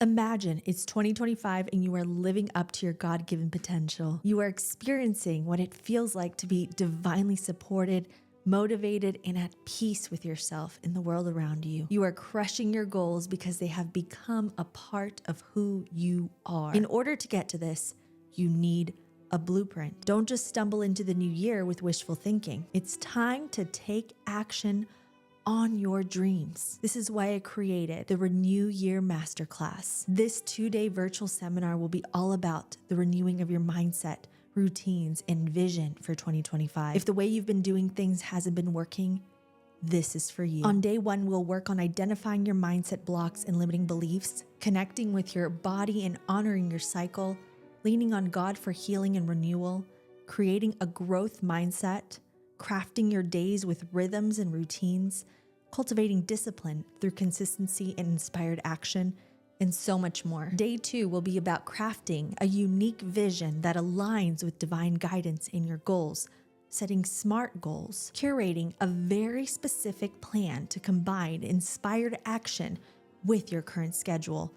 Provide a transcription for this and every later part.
Imagine it's 2025 and you are living up to your God-given potential. You are experiencing what it feels like to be divinely supported, motivated, and at peace with yourself and the world around you. You are crushing your goals because they have become a part of who you are. In order to get to this, you need a blueprint. Don't just stumble into the new year with wishful thinking. It's time to take action on your dreams. This is why I created the Renew Year Masterclass. This 2-day virtual seminar will be all about the renewing of your mindset, routines, and vision for 2025. If the way you've been doing things hasn't been working, this is for you. On day 1, we'll work on identifying your mindset blocks and limiting beliefs, connecting with your body and honoring your cycle, leaning on God for healing and renewal, creating a growth mindset, crafting your days with rhythms and routines, cultivating discipline through consistency and inspired action, and so much more. Day 2 will be about crafting a unique vision that aligns with divine guidance in your goals, setting SMART goals, curating a very specific plan to combine inspired action with your current schedule,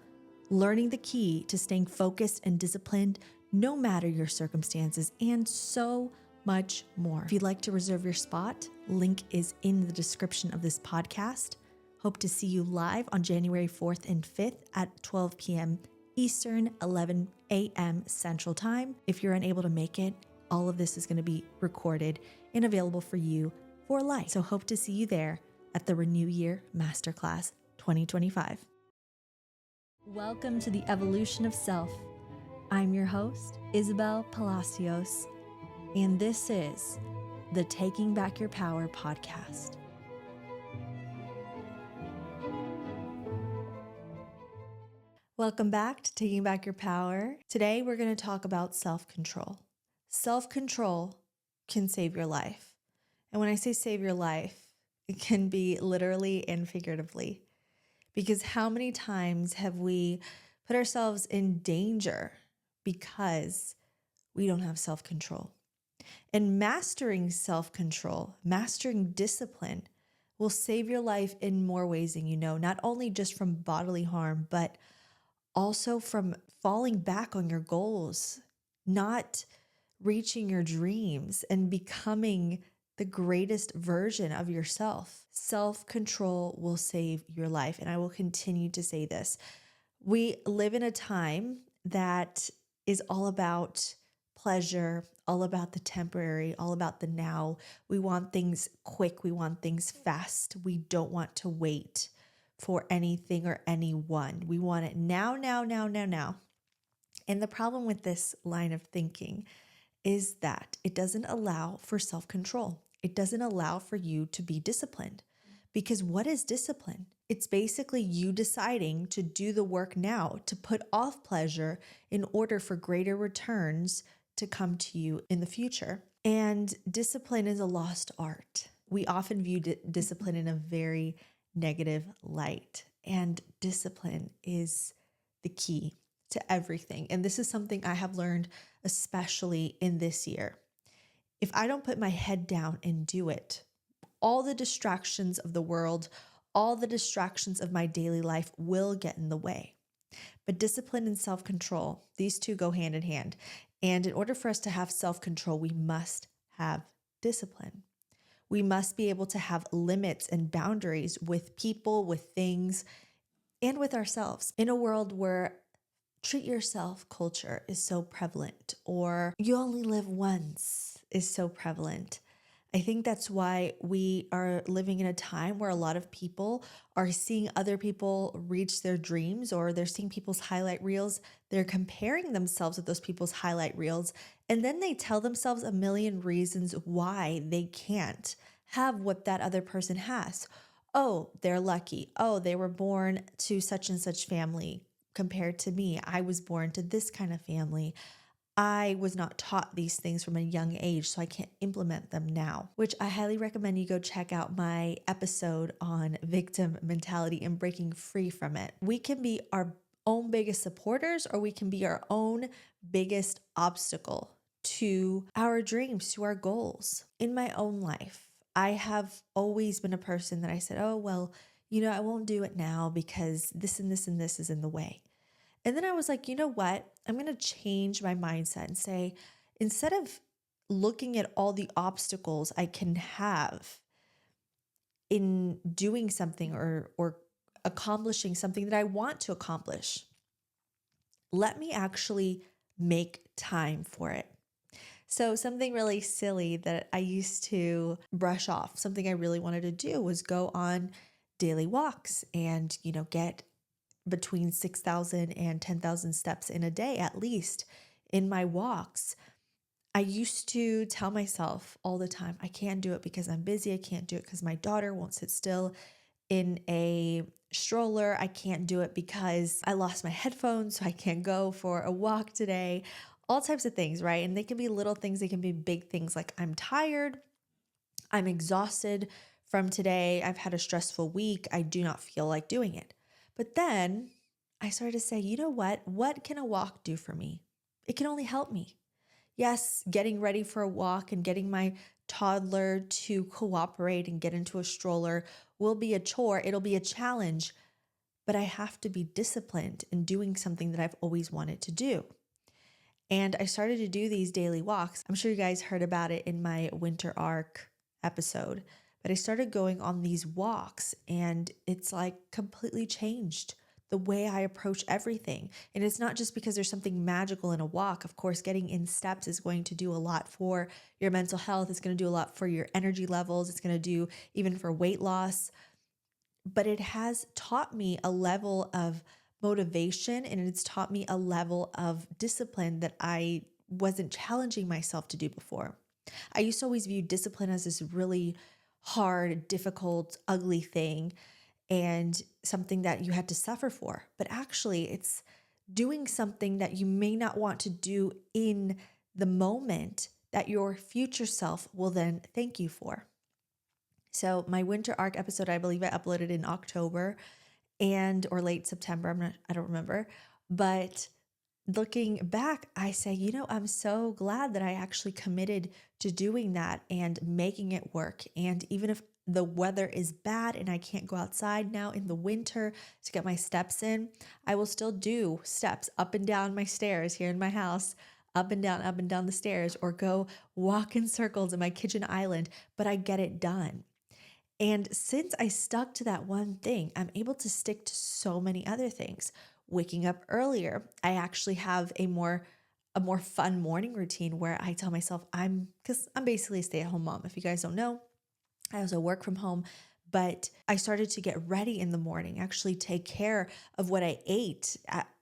learning the key to staying focused and disciplined no matter your circumstances, and so much more. If you'd like to reserve your spot, link is in the description of this podcast. Hope to see you live on January 4th and 5th at 12 p.m. Eastern, 11 a.m. Central Time. If you're unable to make it, all of this is going to be recorded and available for you for life. So hope to see you there at the Renew Year Masterclass 2025. Welcome to the Evolution of Self. I'm your host, Isabel Palacios, and this is the Taking Back Your Power podcast. Welcome back to Taking Back Your Power. Today, we're going to talk about self-control. Self-control can save your life. And when I say save your life, it can be literally and figuratively. Because how many times have we put ourselves in danger because we don't have self-control? And mastering self-control, mastering discipline will save your life in more ways than you know, not only just from bodily harm, but also from falling back on your goals, not reaching your dreams, and becoming the greatest version of yourself. Self-control will save your life. And I will continue to say this. We live in a time that is all about pleasure, all about the temporary, all about the now. We want things quick. We want things fast. We don't want to wait for anything or anyone. We want it now, now, now, now, now. And the problem with this line of thinking is that it doesn't allow for self-control. It doesn't allow for you to be disciplined. Because what is discipline? It's basically you deciding to do the work now, to put off pleasure in order for greater returns to come to you in the future. And discipline is a lost art. We often view discipline in a very negative light, and discipline is the key to everything. And this is something I have learned, especially in this year. If I don't put my head down and do it, all the distractions of the world, all the distractions of my daily life will get in the way. But discipline and self-control, these two go hand in hand. And in order for us to have self-control, we must have discipline. We must be able to have limits and boundaries with people, with things, and with ourselves. In a world where treat yourself culture is so prevalent, or you only live once is so prevalent, I think that's why we are living in a time where a lot of people are seeing other people reach their dreams, or they're seeing people's highlight reels. They're comparing themselves with those people's highlight reels. And then they tell themselves a million reasons why they can't have what that other person has. Oh, they're lucky. Oh, they were born to such and such family compared to me. I was born to this kind of family. I was not taught these things from a young age, so I can't implement them now, which I highly recommend you go check out my episode on victim mentality and breaking free from it. We can be our own biggest supporters, or we can be our own biggest obstacle to our dreams, to our goals. In my own life, I have always been a person that I said, oh, well, I won't do it now because this and this and this is in the way. And then I was like, you know what? I'm going to change my mindset and say, instead of looking at all the obstacles I can have in doing something or accomplishing something that I want to accomplish, let me actually make time for it. So something really silly that I used to brush off, something I really wanted to do was go on daily walks and, get between 6,000 and 10,000 steps in a day, at least in my walks. I used to tell myself all the time, I can't do it because I'm busy. I can't do it because my daughter won't sit still in a stroller. I can't do it because I lost my headphones, so I can't go for a walk today. All types of things, right? And they can be little things, they can be big things like I'm tired, I'm exhausted from today, I've had a stressful week, I do not feel like doing it. But then I started to say, you know what? What can a walk do for me? It can only help me. Yes, getting ready for a walk and getting my toddler to cooperate and get into a stroller will be a chore. It'll be a challenge, but I have to be disciplined in doing something that I've always wanted to do. And I started to do these daily walks. I'm sure you guys heard about it in my winter arc episode, but I started going on these walks and it's like completely changed the way I approach everything. And it's not just because there's something magical in a walk. Of course, getting in steps is going to do a lot for your mental health. It's going to do a lot for your energy levels. It's going to do even for weight loss. But it has taught me a level of motivation and it's taught me a level of discipline that I wasn't challenging myself to do before. I used to always view discipline as this really hard, difficult, ugly thing and something that you had to suffer for. But actually, it's doing something that you may not want to do in the moment that your future self will then thank you for. So my winter arc episode, I believe I uploaded in October or late September. I don't remember. But looking back, I say, I'm so glad that I actually committed to doing that and making it work. And even if the weather is bad and I can't go outside now in the winter to get my steps in, I will still do steps up and down my stairs here in my house, up and down the stairs, or go walk in circles in my kitchen island, but I get it done. And since I stuck to that one thing, I'm able to stick to so many other things. Waking up earlier, I actually have a more fun morning routine where I tell myself because I'm basically a stay-at-home mom. If you guys don't know, I also work from home, but I started to get ready in the morning, actually take care of what I ate.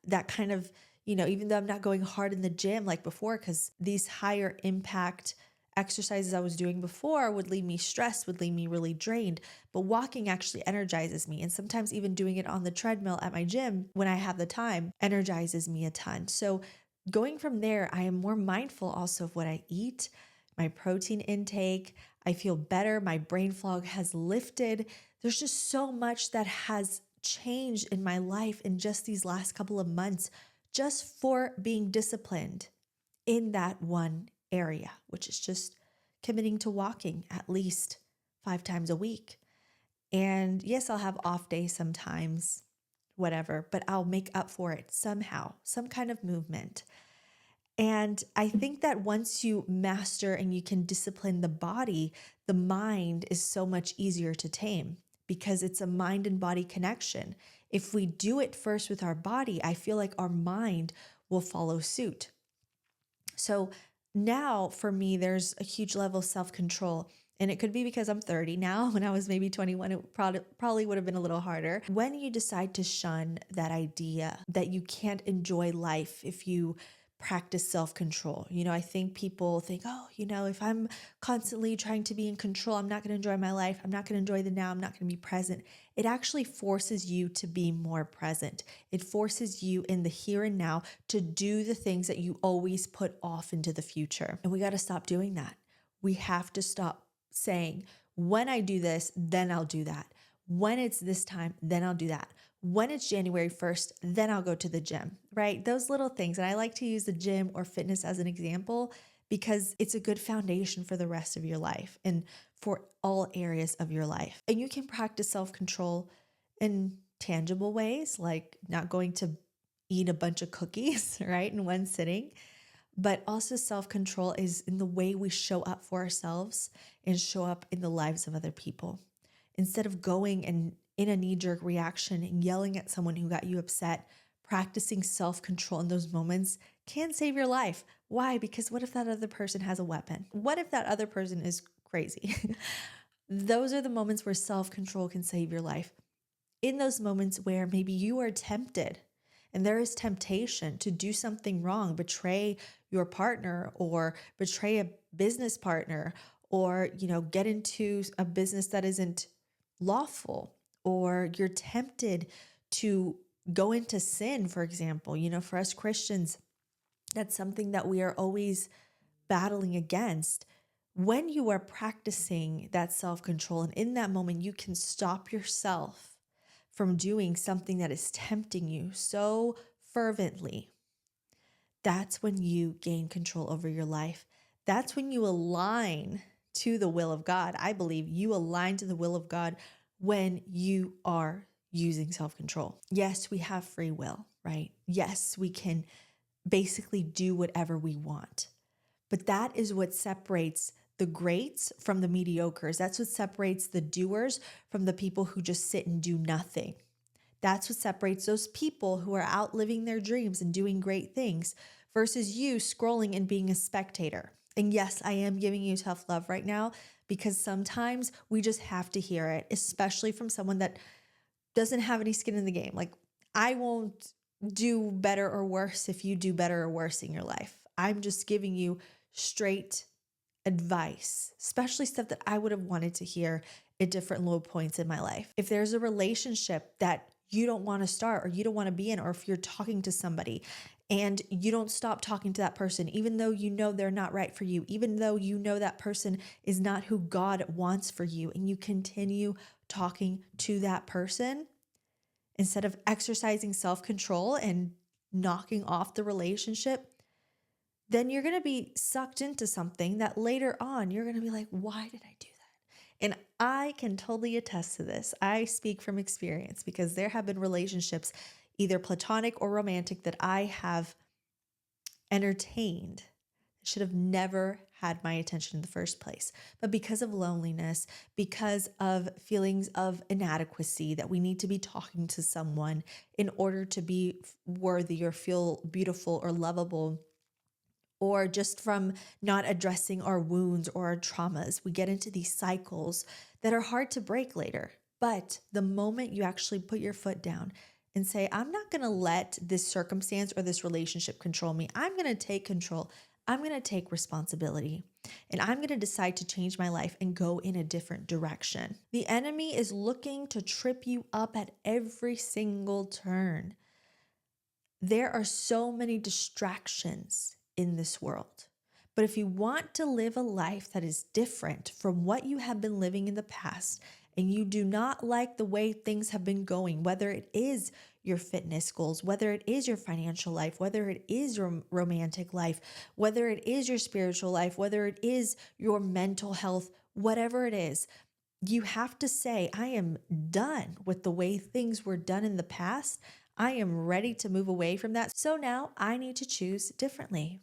That kind of, even though I'm not going hard in the gym like before, because these higher impact exercises I was doing before would leave me stressed, would leave me really drained. But walking actually energizes me. And sometimes even doing it on the treadmill at my gym when I have the time energizes me a ton. So going from there, I am more mindful also of what I eat, my protein intake. I feel better. My brain fog has lifted. There's just so much that has changed in my life in just these last couple of months, just for being disciplined in that one area, which is just committing to walking at least 5 times a week. And yes, I'll have off days sometimes, whatever, but I'll make up for it somehow, some kind of movement. And I think that once you master and you can discipline the body, the mind is so much easier to tame because it's a mind and body connection. If we do it first with our body, I feel like our mind will follow suit. So now for me, there's a huge level of self-control. And it could be because I'm 30 now. When I was maybe 21, it probably would have been a little harder. When you decide to shun that idea that you can't enjoy life if you practice self-control. I think people think, if I'm constantly trying to be in control, I'm not going to enjoy my life. I'm not going to enjoy the now. I'm not going to be present. It actually forces you to be more present. It forces you in the here and now to do the things that you always put off into the future. And we got to stop doing that. We have to stop saying, when I do this, then I'll do that. When it's this time, then I'll do that. When it's January 1st, then I'll go to the gym, right? Those little things. And I like to use the gym or fitness as an example because it's a good foundation for the rest of your life and for all areas of your life. And you can practice self-control in tangible ways, like not going to eat a bunch of cookies, right, in one sitting. But also self-control is in the way we show up for ourselves and show up in the lives of other people. Instead of going and in a knee-jerk reaction and yelling at someone who got you upset, practicing self-control in those moments can save your life. Why? Because what if that other person has a weapon? What if that other person is crazy? Those are the moments where self-control can save your life. In those moments where maybe you are tempted and there is temptation to do something wrong, betray your partner or betray a business partner, or, get into a business that isn't lawful, or you're tempted to go into sin, for example. For us Christians, that's something that we are always battling against. When you are practicing that self-control and in that moment, you can stop yourself from doing something that is tempting you so fervently. That's when you gain control over your life. That's when you align to the will of God. I believe you align to the will of God when you are using self-control. Yes, we have free will, right? Yes, we can basically do whatever we want. But that is what separates the greats from the mediocres. That's what separates the doers from the people who just sit and do nothing. That's what separates those people who are out living their dreams and doing great things versus you scrolling and being a spectator. And yes, I am giving you tough love right now because sometimes we just have to hear it, especially from someone that doesn't have any skin in the game. Like, I won't do better or worse if you do better or worse in your life. I'm just giving you straight advice, especially stuff that I would have wanted to hear at different low points in my life. If there's a relationship that you don't want to start or you don't want to be in, or if you're talking to somebody and you don't stop talking to that person, even though you know they're not right for you, even though you know that person is not who God wants for you, and you continue talking to that person instead of exercising self-control and knocking off the relationship, then you're going to be sucked into something that later on you're going to be like, why did I do that? And I can totally attest to this. I speak from experience because there have been relationships, either platonic or romantic, that I have entertained, should have never had my attention in the first place. But because of loneliness, because of feelings of inadequacy, that we need to be talking to someone in order to be worthy or feel beautiful or lovable, or just from not addressing our wounds or our traumas, we get into these cycles that are hard to break later. But the moment you actually put your foot down and say, I'm not going to let this circumstance or this relationship control me. I'm going to take control. I'm going to take responsibility. And I'm going to decide to change my life and go in a different direction. The enemy is looking to trip you up at every single turn. There are so many distractions in this world. But if you want to live a life that is different from what you have been living in the past, and you do not like the way things have been going, whether it is your fitness goals, whether it is your financial life, whether it is your romantic life, whether it is your spiritual life, whether it is your mental health, whatever it is, you have to say, I am done with the way things were done in the past. I am ready to move away from that. So now I need to choose differently.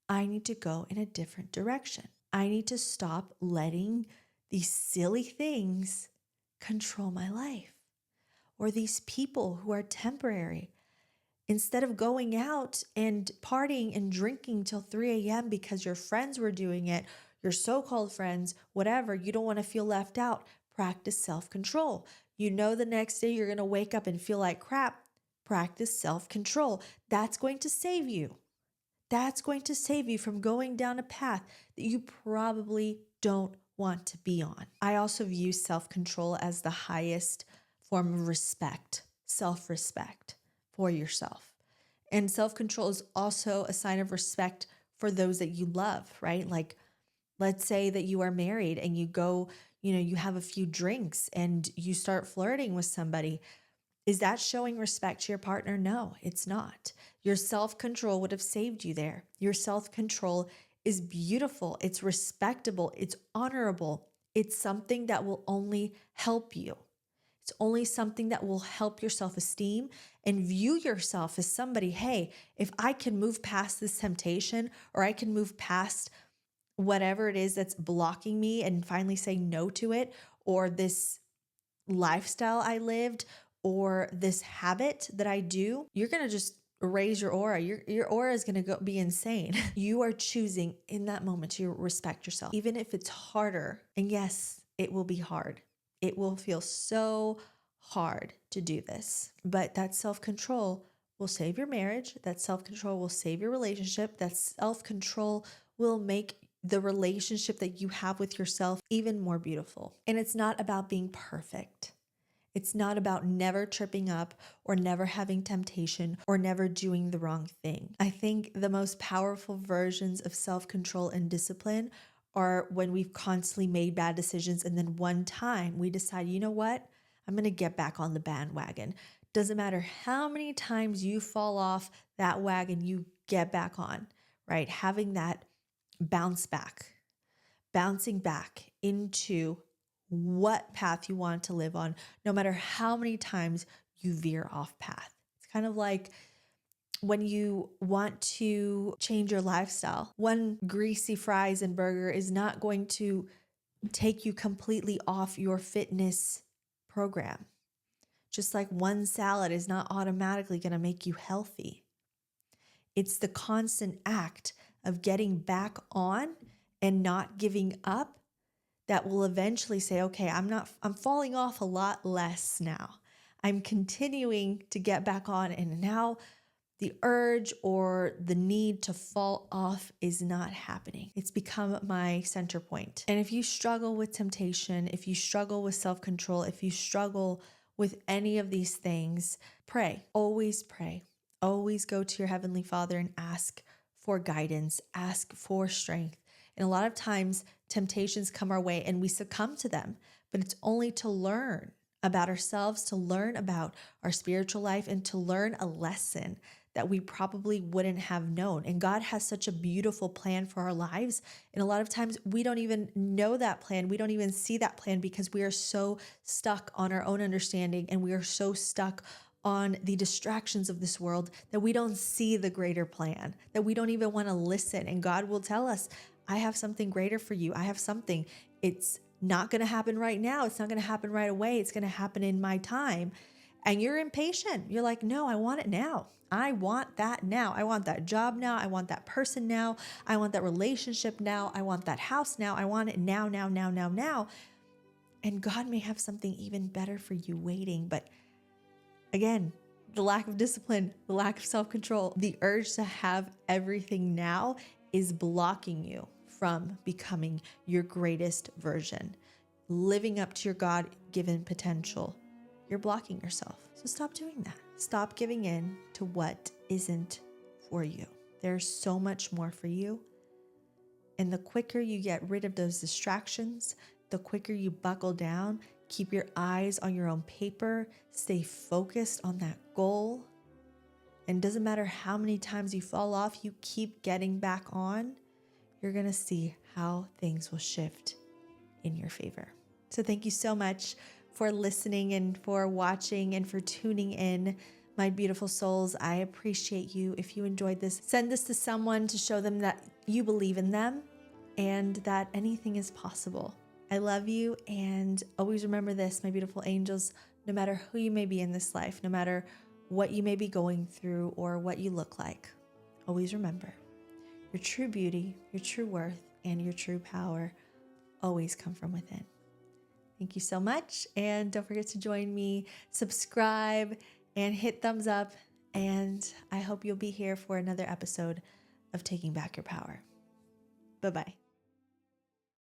I need to go in a different direction. I need to stop letting these silly things control my life, or these people who are temporary. Instead of going out and partying and drinking till 3 a.m. because your friends were doing it, your so-called friends, whatever, you don't want to feel left out, practice self-control. You know the next day you're going to wake up and feel like crap, practice self-control. That's going to save you. That's going to save you from going down a path that you probably don't want to be on. I also view self-control as the highest form of respect, self-respect for yourself. And self-control is also a sign of respect for those that you love, right? Like, let's say that you are married and you go, you have a few drinks and you start flirting with somebody. Is that showing respect to your partner? No, it's not. Your self-control would have saved you there. Your self-control is beautiful. It's respectable. It's honorable. It's something that will only help you. It's only something that will help your self-esteem and view yourself as somebody, hey, if I can move past this temptation, or I can move past whatever it is that's blocking me and finally say no to it, or this lifestyle I lived, or this habit that I do, you're going to just raise your aura. Your aura is going to be insane. You are choosing in that moment to respect yourself, even if it's harder. And yes, it will be hard. It will feel so hard to do this, but that self-control will save your marriage. That self-control will save your relationship. That self-control will make the relationship that you have with yourself even more beautiful. And it's not about being perfect. It's not about never tripping up or never having temptation or never doing the wrong thing. I think the most powerful versions of self-control and discipline are when we've constantly made bad decisions and then one time we decide, you know what? I'm going to get back on the bandwagon. Doesn't matter how many times you fall off that wagon, you get back on, right? Having that bouncing back into what path you want to live on, no matter how many times you veer off path. It's kind of like when you want to change your lifestyle. One greasy fries and burger is not going to take you completely off your fitness program. Just like one salad is not automatically going to make you healthy. It's the constant act of getting back on and not giving up that will eventually say, okay, I'm falling off a lot less now. I'm continuing to get back on, and now the urge or the need to fall off is not happening. It's become my center point. And if you struggle with temptation, if you struggle with self-control, if you struggle with any of these things, pray. Always pray. Always go to your Heavenly Father and ask for guidance, ask for strength. And a lot of times temptations come our way and we succumb to them, but it's only to learn about ourselves, to learn about our spiritual life, and to learn a lesson that we probably wouldn't have known. And God has such a beautiful plan for our lives. And a lot of times we don't even know that plan. We don't even see that plan because we are so stuck on our own understanding, and we are so stuck on the distractions of this world that we don't see the greater plan, that we don't even want to listen. And God will tell us, I have something greater for you. I have something. It's not going to happen right now. It's not going to happen right away. It's going to happen in my time. And you're impatient. You're like, no, I want it now. I want that now. I want that job now. I want that person now. I want that relationship now. I want that house now. I want it now, now, now, now, now. And God may have something even better for you waiting. But again, the lack of discipline, the lack of self-control, the urge to have everything now is blocking you from becoming your greatest version, living up to your God-given potential. You're blocking yourself. So stop doing that. Stop giving in to what isn't for you. There's so much more for you. And the quicker you get rid of those distractions, the quicker you buckle down, keep your eyes on your own paper, stay focused on that goal. And it doesn't matter how many times you fall off, you keep getting back on, you're going to see how things will shift in your favor. So thank you so much for listening and for watching and for tuning in, my beautiful souls. I appreciate you. If you enjoyed this, send this to someone to show them that you believe in them and that anything is possible. I love you, and always remember this, my beautiful angels, no matter who you may be in this life, no matter what you may be going through or what you look like, always remember your true beauty, your true worth, and your true power always come from within. Thank you so much. And don't forget to join me, subscribe, and hit thumbs up. And I hope you'll be here for another episode of Taking Back Your Power. Bye-bye.